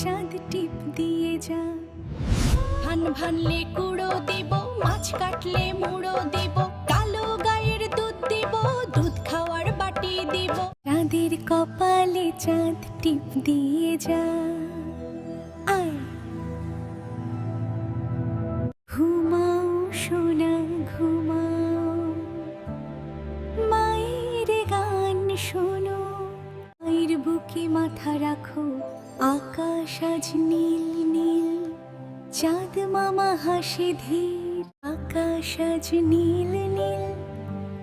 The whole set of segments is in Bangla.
চাঁদ টিপ দিয়ে যা। ধান ভানলে কুড়ো দিব, মাছ কাটলে মুড়ো দিব, কালো গায়ের দুধ দিব, দুধ খাওয়ার বাটি দিব। চাঁদের কপালে চাঁদ টিপ দিয়ে যা। আয় ঘুমাও সোনা ঘুমাও, মায়ের গান শোনো, মায়ের বুকে মাথা রাখো, আকাশ আজ নীল নীল, চাঁদ মামা হাসে ধীর। আকাশ আজ নীল নীল,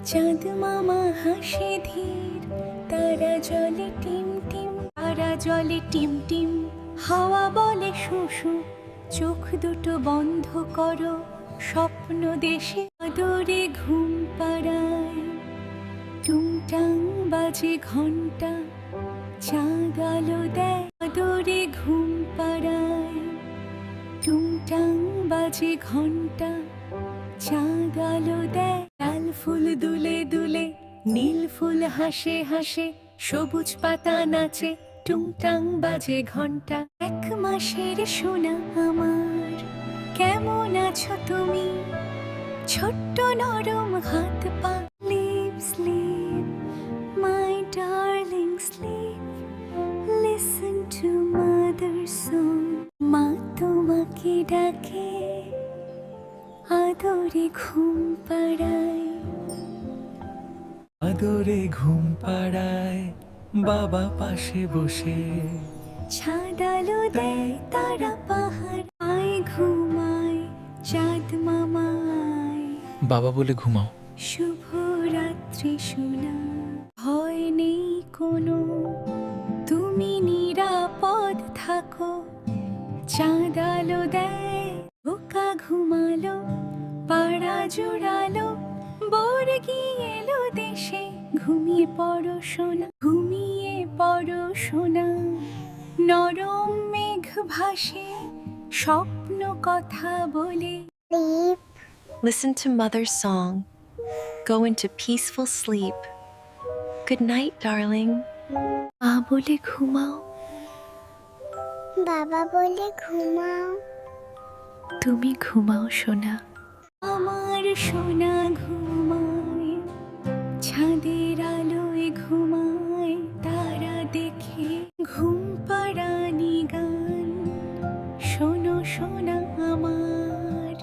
চাঁদ মামা হাসে ধীর। তারা জলে টিম টিম, তারা জলে টিম টিম, হাওয়া বলে শুশু। চোখ দুটো বন্ধ করো, স্বপ্ন দেশে আদরে ঘুম পাড়ায়। টুংটাং বাজে ঘন্টা, চাঁদ আলো দেয়, আদরে ঘুম পাড়ায়। টুংটাং বাজে ঘন্টা, চাঁদ আলো দেয়। লাল ফুল দুলে দুলে, নীল ফুল হাসে হাসে, সবুজ পাতা নাচে, টুংটাং বাজে ঘন্টা। এক মাসের সোনা আমার, কেমন আছো তুমি? ছোট্ট নরম হাত পা, sleep sleep my darling sleep, listen to mother song. মা তোমাকে ডাকে, আদরে ঘুম পাড়ায়। আদরে ঘুম পাড়ায়, বাবা পাশে বসে। ছাদ আলো দেয়, তারা পাহাড়। আয় ঘুমায়, চাঁদ মামা আয়। বাবা বলে ঘুমাও। শুভ রাত্রি সোনা, ভয় নেই কোনো, তুমি নিরাপদ থাকো। চাঁদ আলো দেয়, বোকা ঘুমালো, পাড়া জোড়ালো, বর্গি এলো দেশে। ঘুমিয়ে পড়ো সোনা, ঘুমিয়ে পড়ো সোনা। নরম মেঘ ভাসে, স্বপ্ন কথা বলে। Listen to Mother's song. Go into peaceful sleep. Good night, darling. মা বলে ঘুমাও, বাবা বলে ঘুমাও। তুমি ঘুমাও সোনা। আমার সোনা ঘুমায়, ছাদের আলোয় ঘুমায়, তারা দেখে ঘুম পাড়ানি গান। শোনো সোনা আমার,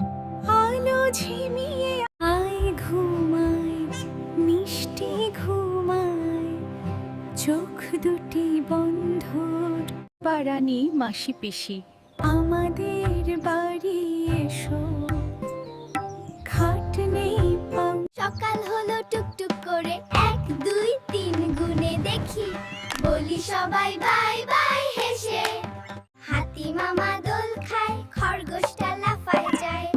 আলো ঝিমিয়ে আয় ঘুমায়, মিষ্টি ঘুমায়, চোখ দুটি বন্ধ। পাড়ানি মাসি পিসি, আমাদের বাড়ি এসো, খাট নেই পাও। সকাল হলো টুকটুক করে, 1 2 3 গুনে দেখি, বলি সবাই বাই বাই হেসে। হাতি মামা দোল খায়, খরগোশটা লাফায় যায়,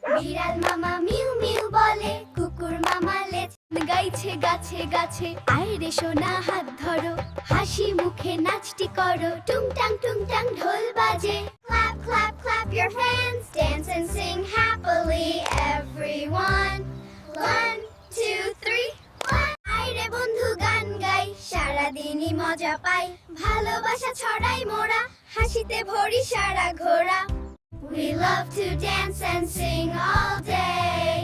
বিড়াল মামা মিউ মিউ বলে, কুকুর মামা লেজ গাইছে গাছে গাছে। আইরে সোনা হাত ধরো, হাসি মুখে নাচটি করো, টুংটাং টুংটাং ঢোল বাজে। Clap clap clap your hands, dance and sing happily everyone. 1 2 3 1. আইরে বন্ধু গান গাই, সারাদিনই মজা পাই, ভালোবাসা ছড়াই মোরা, হাসিতে ভরি সারা ঘোরা। We love to dance and sing all day.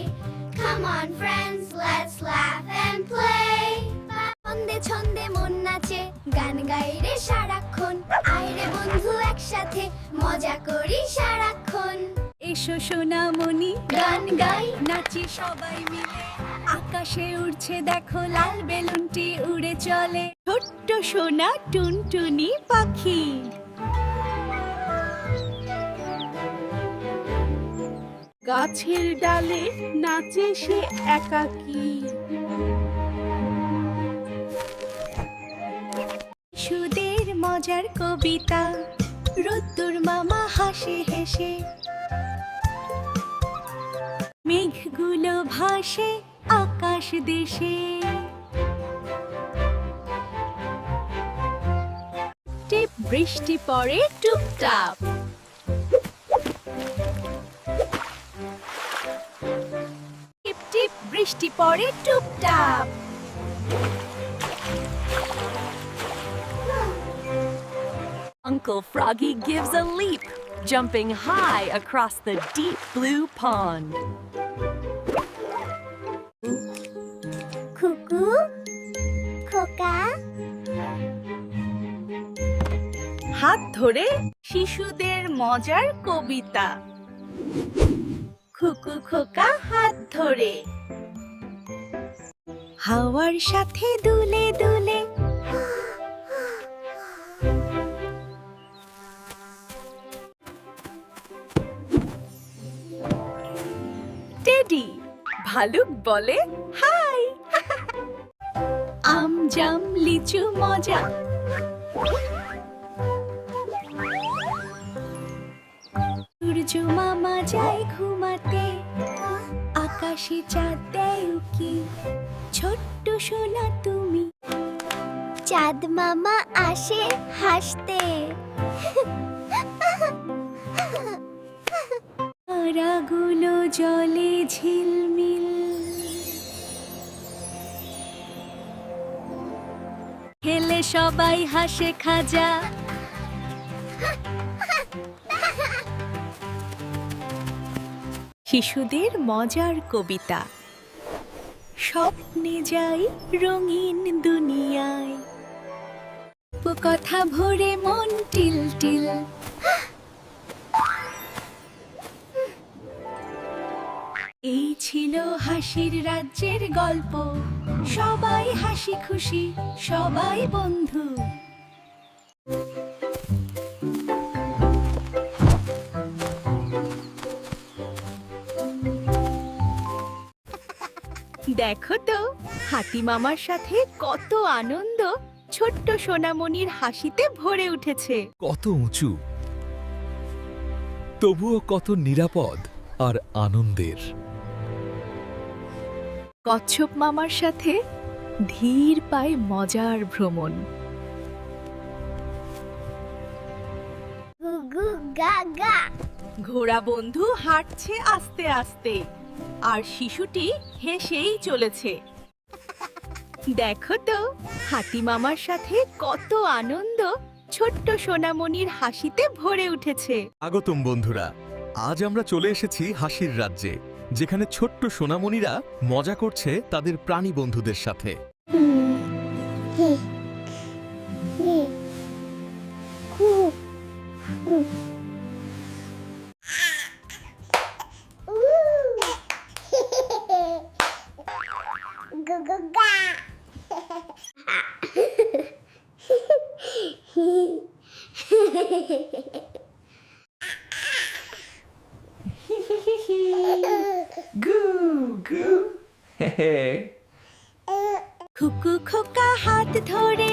Come on friends, let's laugh and play. ছন্দে ছন্দে মন নাচে, গান গাই রে সারাক্ষণ, আইরে বন্ধু একসাথে মজা করি সারাক্ষণ। এসো সোনামণি, গান গাই, নাচি সবাই মিলে, আকাশে উড়ছে দেখো লাল বেলুনটি উড়ে চলে। ছোট্ট সোনা টুনটুনি পাখি। গাছের ডালে নাচে সে একাকী, সুদের মজার কবিতা, রোদ্দুর মামা হাসে হেসে। মেঘগুলো ভাসে আকাশ দেশে, টিপ বৃষ্টি পড়ে টুপটাপ। টিপ টিপ বৃষ্টি পড়ে টুপটাপ। Uncle Froggy gives a leap, jumping high across the deep blue pond. কুকু খোকা হাত ধরে শিশুদের মজার কবিতা। খুকু খোকা হাত ধরে হাওয়ার সাথে দুলে দুলে টেডি ভালুক বলে হাই। আম জাম লিচু মজা সূর্য মামা যায় ঘুমাতে আকাশে চাঁদ দেয় উকি ছোট্ট সোনা তুমি চাঁদ মামা আসে হাসতে তারাগুলো জলে ঝিলমিল খেলে সবাই হাসে খাজা শিশুদের মজার কবিতা স্বপ্নে যাই রঙিন দুনিয়ায় কথা ভরে মন টিল টিল এই ছিল হাসির রাজ্যের গল্প সবাই হাসি খুশি সবাই বন্ধু দেখো তো হাতি মামার সাথে কত আনন্দ ছোট্ট সোনামণির হাসিতে ভরে উঠেছে কত উঁচু তবুও কত নিরাপদ আর আনন্দের। কচ্ছপ মামার সাথে ধীর পায়ে মজার ভ্রমণ গুগু গা গা ঘোড়া বন্ধু হাঁটছে আস্তে আস্তে আর শিশুটি হেসেই চলেছে। দেখো তো হাতি মামার সাথে কত আনন্দ ছোট্ট সোনামণির হাসিতে ভরে উঠেছে আগতম বন্ধুরা, আজ আমরা চলে এসেছি হাসির রাজ্যে, যেখানে ছোট্ট সোনামণিরা মজা করছে তাদের প্রাণী বন্ধুদের সাথে। গুগু গা খুকু খোকা হাত ধরে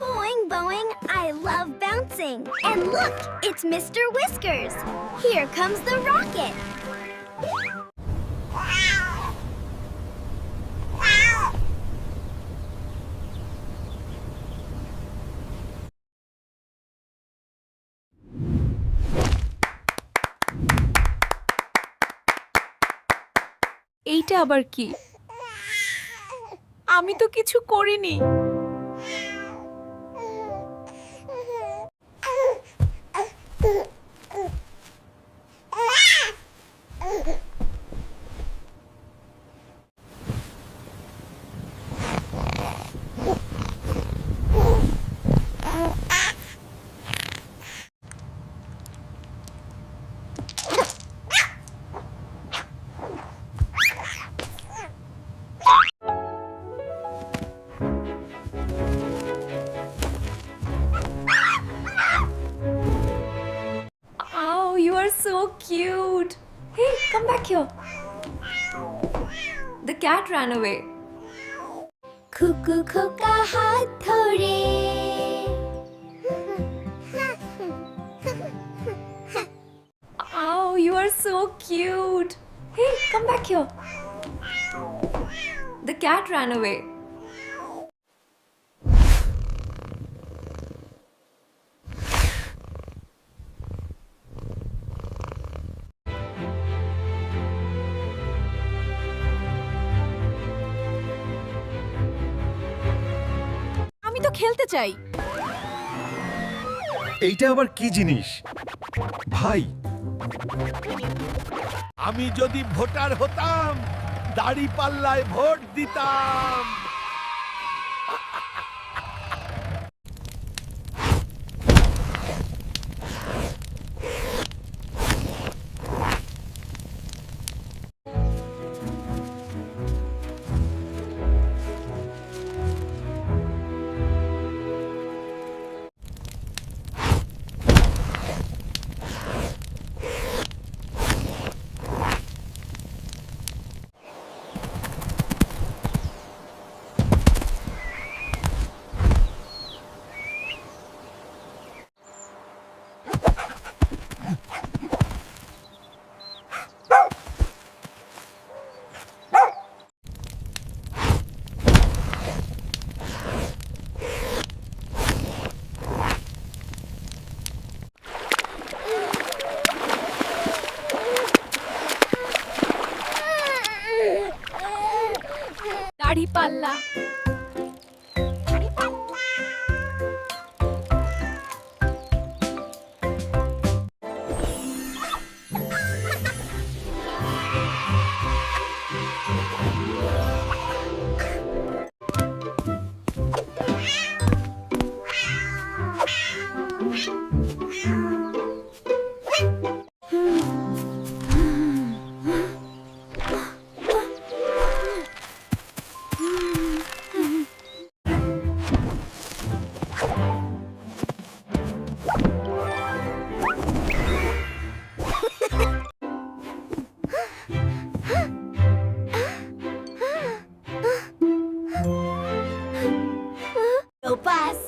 Boing, boing, I love bouncing. And look, it's Mr. Whiskers. Here comes the rocket. এইটা আবার কি আমি তো কিছু করিনি cat ran away. খুকু খোকা হাত ধরে Oh, you are so cute. Hey, come back here. The cat ran away. আমি তো খেলতে চাই। এইটা আবার কি জিনিস ভাই? আমি যদি ভোটার হতাম দাড়ি পাল্লায় ভোট দিতাম। দাড়ি পাল্লা। No pass.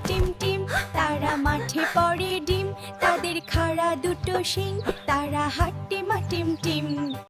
টিম টিম তারা মাঠে পড়ে ডিম তাদের খাড়া দুটো শিং তারা হাট্টে মাটিম টিম